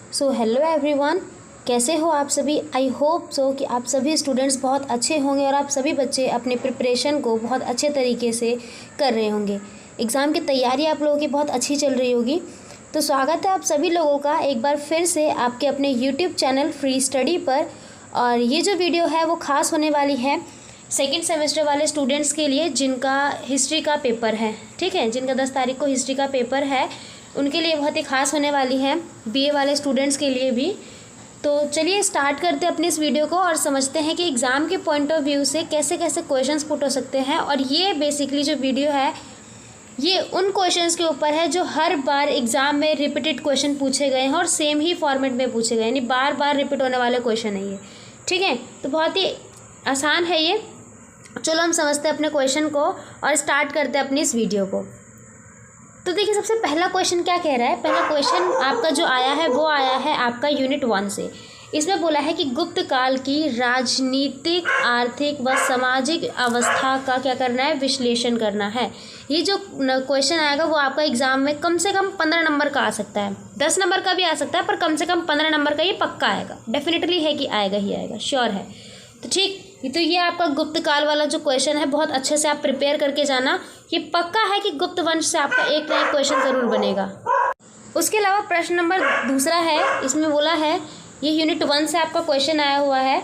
So hello everyone, कैसे हो आप सभी। आई होप सो कि आप सभी स्टूडेंट्स बहुत अच्छे होंगे और आप सभी बच्चे अपने प्रिपरेशन को बहुत अच्छे तरीके से कर रहे होंगे। एग्ज़ाम की तैयारी आप लोगों की बहुत अच्छी चल रही होगी। तो स्वागत है आप सभी लोगों का एक बार फिर से आपके अपने यूट्यूब चैनल फ्री स्टडी पर। और ये जो वीडियो है वो ख़ास होने वाली है सेकेंड सेमेस्टर वाले स्टूडेंट्स के लिए जिनका हिस्ट्री का पेपर है। ठीक है, जिनका 10 तारीख को हिस्ट्री का पेपर है उनके लिए बहुत ही ख़ास होने वाली है, बीए वाले स्टूडेंट्स के लिए भी। तो चलिए स्टार्ट करते हैं अपनी इस वीडियो को और समझते हैं कि एग्ज़ाम के पॉइंट ऑफ व्यू से कैसे कैसे क्वेश्चंस पुट हो सकते हैं। और ये बेसिकली जो वीडियो है ये उन क्वेश्चंस के ऊपर है जो हर बार एग्ज़ाम में रिपीटेड क्वेश्चन पूछे गए हैं और सेम ही फॉर्मेट में पूछे गए, यानी बार बार रिपीट होने वाले क्वेश्चन है ये। ठीक है, तो बहुत ही आसान है ये। चलो हम समझते हैं अपने क्वेश्चन को और स्टार्ट करते हैं अपनी इस वीडियो को। तो देखिए सबसे पहला क्वेश्चन क्या कह रहा है। पहला क्वेश्चन आपका जो आया है वो आया है आपका यूनिट 1 से। इसमें बोला है कि गुप्त काल की राजनीतिक, आर्थिक व सामाजिक अवस्था का क्या करना है, विश्लेषण करना है। ये जो क्वेश्चन आएगा वो आपका एग्जाम में कम से कम 15 नंबर का आ सकता है, 10 नंबर का भी आ सकता है, पर कम से कम 15 नंबर का ये पक्का आएगा। डेफिनेटली है कि आएगा ही आएगा, श्योर है। तो ठीक, तो ये आपका गुप्त काल वाला जो क्वेश्चन है बहुत अच्छे से आप प्रिपेयर करके जाना। ये पक्का है कि गुप्त वंश से आपका एक ना एक क्वेश्चन ज़रूर बनेगा। उसके अलावा प्रश्न नंबर दूसरा है, इसमें बोला है ये यूनिट 1 से आपका क्वेश्चन आया हुआ है।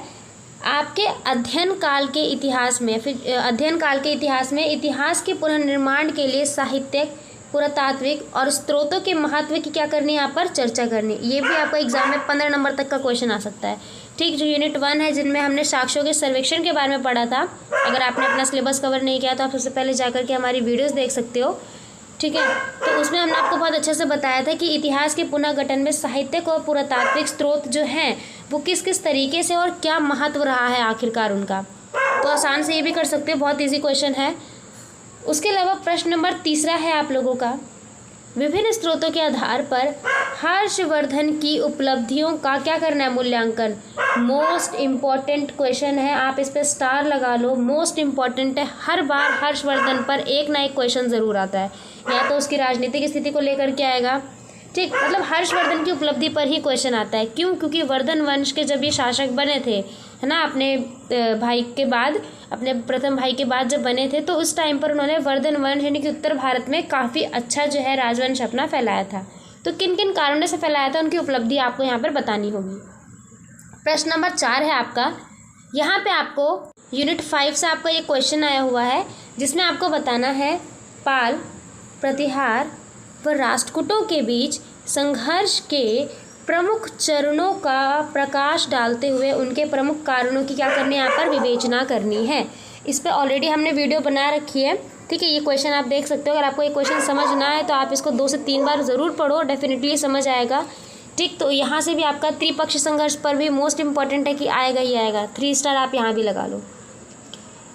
आपके अध्ययन काल के इतिहास में, फिर अध्ययन काल के इतिहास में इतिहास के पुनर्निर्माण के लिए साहित्यिक, पुरातात्विक और स्रोतों के महत्व की क्या करनी है, यहाँ पर चर्चा करनी। ये भी आपका एग्जाम में 15 नंबर तक का क्वेश्चन आ सकता है। ठीक, जो यूनिट 1 है जिनमें हमने साक्ष्यों के सर्वेक्षण के बारे में पढ़ा था, अगर आपने अपना सिलेबस कवर नहीं किया तो आप सबसे पहले जाकर के हमारी वीडियोस देख सकते हो। ठीक है, तो उसमें हमने आपको बहुत अच्छे से बताया था कि इतिहास के पुनर्गठन में साहित्यिक और पुरातात्विक स्रोत जो हैं वो किस किस तरीके से और क्या महत्व रहा है आखिरकार उनका। तो आसान से ये भी कर सकते हो, बहुत ईजी क्वेश्चन है। उसके अलावा प्रश्न नंबर तीसरा है आप लोगों का, विभिन्न स्रोतों के आधार पर हर्षवर्धन की उपलब्धियों का क्या करना है, मूल्यांकन। मोस्ट इम्पॉर्टेंट क्वेश्चन है, आप इस पर स्टार लगा लो। मोस्ट इम्पॉर्टेंट है, हर बार हर्षवर्धन पर एक ना एक क्वेश्चन ज़रूर आता है, या तो उसकी राजनीतिक स्थिति को लेकर के आएगा। ठीक, मतलब हर्षवर्धन की उपलब्धि पर ही क्वेश्चन आता है। क्यों? क्योंकि वर्धन वंश के जब ये शासक बने थे, है ना, अपने भाई के बाद, अपने प्रथम भाई के बाद जब बने थे, तो उस टाइम पर उन्होंने वर्धन वंश यानी कि उत्तर भारत में काफ़ी अच्छा जो है राजवंश अपना फैलाया था। तो किन किन कारणों से फैलाया था उनकी उपलब्धि आपको यहाँ पर बतानी होगी। प्रश्न नंबर 4 है आपका, यहाँ पे आपको यूनिट 5 से आपका ये क्वेश्चन आया हुआ है जिसमें आपको बताना है पाल, प्रतिहार व राष्ट्रकूटों के बीच संघर्ष के प्रमुख चरणों का प्रकाश डालते हुए उनके प्रमुख कारणों की क्या करनी है, यहाँ पर विवेचना करनी है। इस पर ऑलरेडी हमने वीडियो बना रखी है। ठीक है, ये क्वेश्चन आप देख सकते हो। अगर आपको ये क्वेश्चन समझ ना आए तो आप इसको 2 से 3 बार ज़रूर पढ़ो, डेफिनेटली समझ आएगा। ठीक, तो यहाँ से भी आपका त्रिपक्षीय संघर्ष पर भी मोस्ट इंपॉर्टेंट है कि आएगा ही आएगा, 3 स्टार आप यहाँ भी लगा लो।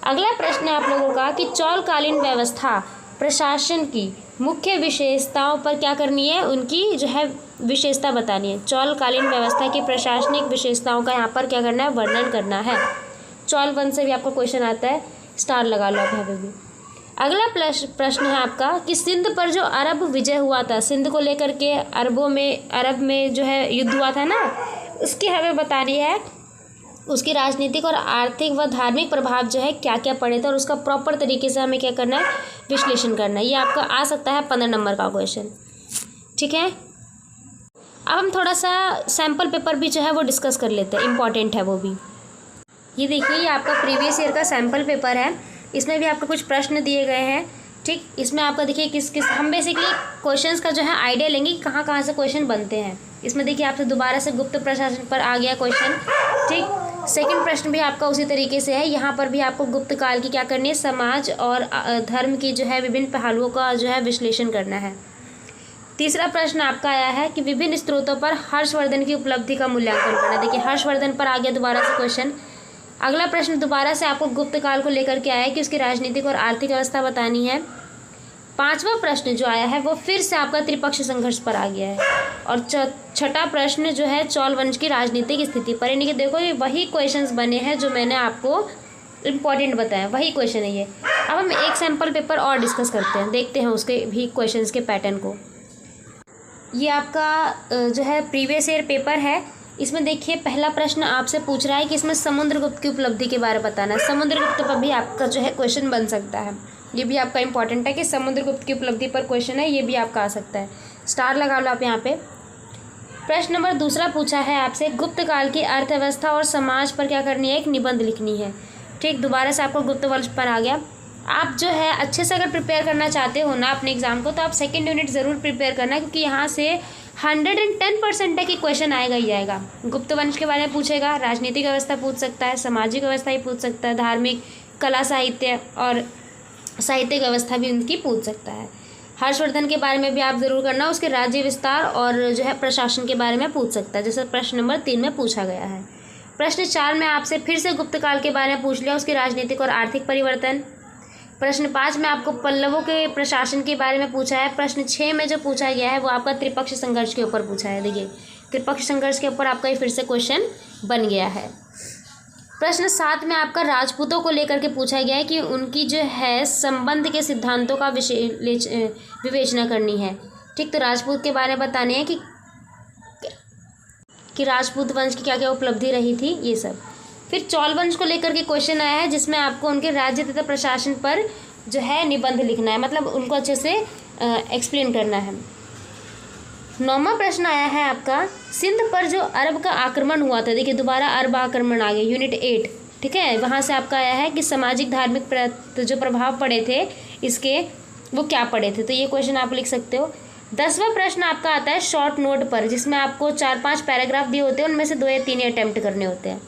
अगला प्रश्न है आप लोगों का कि चौलकालीन व्यवस्था प्रशासन की मुख्य विशेषताओं पर क्या करनी है, उनकी जो है विशेषता बतानी है। चौलकालीन व्यवस्था की प्रशासनिक विशेषताओं का यहाँ पर क्या करना है, वर्णन करना है। चौल वंश से भी आपको क्वेश्चन आता है, स्टार लगा लो आप यहाँ पे भी। अगला प्रश्न है आपका कि सिंध पर जो अरब विजय हुआ था, सिंध को लेकर के अरब में जो है युद्ध हुआ था ना, उसकी हमें बतानी है, उसकी राजनीतिक और आर्थिक व धार्मिक प्रभाव जो है क्या क्या पड़े थे और उसका प्रॉपर तरीके से हमें क्या करना है, विश्लेषण करना है। ये आपका आ सकता है 15 नंबर का क्वेश्चन। ठीक है, अब हम थोड़ा सा सैम्पल पेपर भी जो है वो डिस्कस कर लेते हैं, इंपॉर्टेंट है वो भी। ये देखिए, ये आपका प्रीवियस ईयर का सैम्पल पेपर है, इसमें भी आपको कुछ प्रश्न दिए गए हैं। ठीक, इसमें आपका देखिए किस किस, हम बेसिकली क्वेश्चंस का जो है आइडिया लेंगे कि कहाँ कहाँ से क्वेश्चन बनते हैं। इसमें देखिए आपसे दोबारा से गुप्त प्रशासन पर आ गया क्वेश्चन। ठीक, सेकंड प्रश्न भी आपका उसी तरीके से है, यहाँ पर भी आपको गुप्त काल की क्या करनी है, समाज और धर्म की जो है विभिन्न पहलुओं का जो है विश्लेषण करना है। तीसरा प्रश्न आपका आया है कि विभिन्न स्रोतों पर हर्षवर्धन की उपलब्धि का मूल्यांकन करना। देखिए हर्षवर्धन पर आ गया दोबारा से क्वेश्चन। अगला प्रश्न दोबारा से आपको गुप्त काल को लेकर के आया है कि उसकी राजनीतिक और आर्थिक अवस्था बतानी है। 5वां प्रश्न जो आया है वो फिर से आपका त्रिपक्षीय संघर्ष पर आ गया है। और 6ठा प्रश्न जो है चौल वंश की राजनीतिक स्थिति पर, यानी कि देखो ये वही क्वेश्चंस बने हैं जो मैंने आपको इम्पॉर्टेंट बताया, वही क्वेश्चन है ये। अब हम एक सैम्पल पेपर और डिस्कस करते हैं, देखते हैं उसके भी क्वेश्चंस के पैटर्न को। ये आपका जो है प्रीवियस ईयर पेपर है। इसमें देखिए पहला प्रश्न आपसे पूछ रहा है कि इसमें समुद्रगुप्त की उपलब्धि के बारे में बताना है। समुद्रगुप्त पर भी आपका जो है क्वेश्चन बन सकता है, ये भी आपका इंपॉर्टेंट है कि समुद्रगुप्त की उपलब्धि पर क्वेश्चन है, ये भी आपका आ सकता है। स्टार लगा लो आप यहाँ पे। प्रश्न नंबर दूसरा पूछा है आपसे, गुप्त काल की अर्थव्यवस्था और समाज पर क्या करनी है, एक निबंध लिखनी है। ठीक, दोबारा से आपको गुप्त वंश पर आ गया। आप जो है अच्छे से अगर प्रिपेयर करना चाहते हो ना अपने एग्ज़ाम को, तो आप सेकेंड यूनिट ज़रूर प्रिपेयर करना, क्योंकि यहाँ से 110% तक ही क्वेश्चन आएगा ही आएगा। गुप्त वंश के बारे में पूछेगा, राजनीतिक व्यवस्था पूछ सकता है, सामाजिक व्यवस्था ही पूछ सकता है, धार्मिक, कला, साहित्य और साहित्यिक व्यवस्था भी उनकी पूछ सकता है। हर्षवर्धन के बारे में भी आप ज़रूर करना, उसके राज्य विस्तार और जो है प्रशासन के बारे में पूछ सकता है, जैसे प्रश्न नंबर 3 में पूछा गया है। प्रश्न 4 में आपसे फिर से गुप्त काल के बारे में पूछ लिया, उसके राजनीतिक और आर्थिक परिवर्तन। प्रश्न 5 में आपको पल्लवों के प्रशासन के बारे में पूछा है। प्रश्न 6 में जो पूछा गया है वो आपका त्रिपक्षीय संघर्ष के ऊपर पूछा है। देखिए त्रिपक्षीय संघर्ष के ऊपर आपका ये फिर से क्वेश्चन बन गया है। प्रश्न 7 में आपका राजपूतों को लेकर के पूछा गया है कि उनकी जो है संबंध के सिद्धांतों का विवेचना करनी है। ठीक, तो राजपूत के बारे में बताने हैं कि राजपूत वंश की क्या क्या उपलब्धि रही थी, ये सब। फिर चौल वंश को लेकर के क्वेश्चन आया है, जिसमें आपको उनके राज्य तथा प्रशासन पर जो है निबंध लिखना है, मतलब उनको अच्छे से एक्सप्लेन करना है। 9वां प्रश्न आया है आपका, सिंध पर जो अरब का आक्रमण हुआ था। देखिए दोबारा अरब आक्रमण आ गया, यूनिट 8। ठीक है, वहाँ से आपका आया है कि सामाजिक धार्मिक जो प्रभाव पड़े थे इसके, वो क्या पड़े थे, तो ये क्वेश्चन आप लिख सकते हो। 10वां प्रश्न आपका आता है शॉर्ट नोट पर, जिसमें आपको 4-5 पैराग्राफ दिए होते हैं, उनमें से 2 या 3 अटैम्प्ट करने होते हैं।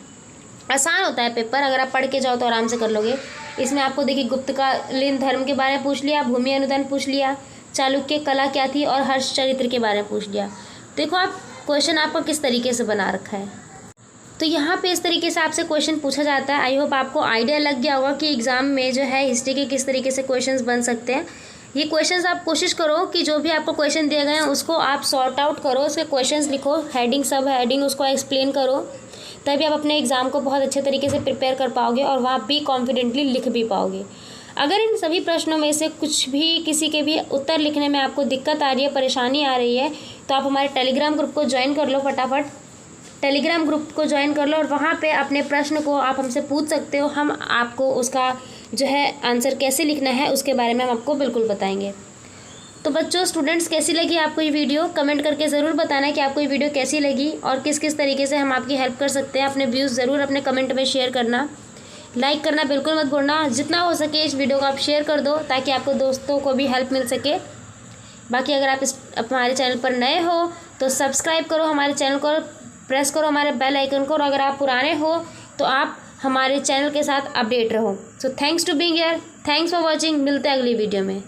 आसान होता है पेपर, अगर आप पढ़ के जाओ तो आराम से कर लोगे। इसमें आपको देखिए गुप्तकालीन धर्म के बारे में पूछ लिया, भूमि अनुदान पूछ लिया, चालुक्य कला क्या थी और हर्ष चरित्र के बारे में पूछ लिया। देखो आप क्वेश्चन आपका किस तरीके से बना रखा है, तो यहाँ पे इस तरीके से आपसे क्वेश्चन पूछा जाता है। आई होप आपको आइडिया लग गया होगा कि एग्ज़ाम में जो है हिस्ट्री के किस तरीके से क्वेश्चंस बन सकते हैं। ये क्वेश्चंस आप कोशिश करो कि जो भी आपको क्वेश्चन दिए गए हैं उसको आप सॉर्ट आउट करो, उसके क्वेश्चंस लिखो, हेडिंग सब हेडिंग उसको एक्सप्लेन करो, तभी आप अपने एग्ज़ाम को बहुत अच्छे तरीके से प्रिपेयर कर पाओगे और वहाँ भी कॉन्फिडेंटली लिख भी पाओगे। अगर इन सभी प्रश्नों में से कुछ भी किसी के भी उत्तर लिखने में आपको दिक्कत आ रही है, परेशानी आ रही है, तो आप हमारे टेलीग्राम ग्रुप को ज्वाइन कर लो। फटाफट टेलीग्राम ग्रुप को ज्वाइन कर लो और वहाँ पे अपने प्रश्न को आप हमसे पूछ सकते हो। हम आपको उसका जो है आंसर कैसे लिखना है उसके बारे में हम आपको बिल्कुल बताएंगे। तो बच्चों, स्टूडेंट्स, कैसी लगी आपको ये वीडियो, कमेंट करके ज़रूर बताना कि आपको ये वीडियो कैसी लगी और किस किस तरीके से हम आपकी हेल्प कर सकते हैं। अपने व्यूज़ ज़रूर अपने कमेंट में शेयर करना, लाइक करना बिल्कुल मत भूलना। जितना हो सके इस वीडियो को आप शेयर कर दो ताकि आपको दोस्तों को भी हेल्प मिल सके। बाकी अगर आप हमारे चैनल पर नए हो तो सब्सक्राइब करो हमारे चैनल को, प्रेस करो हमारे बेल आइकन को, और अगर आप पुराने हो तो आप हमारे चैनल के साथ अपडेट रहो। So thanks to being here, thanks for watching. मिलते हैं अगली वीडियो में।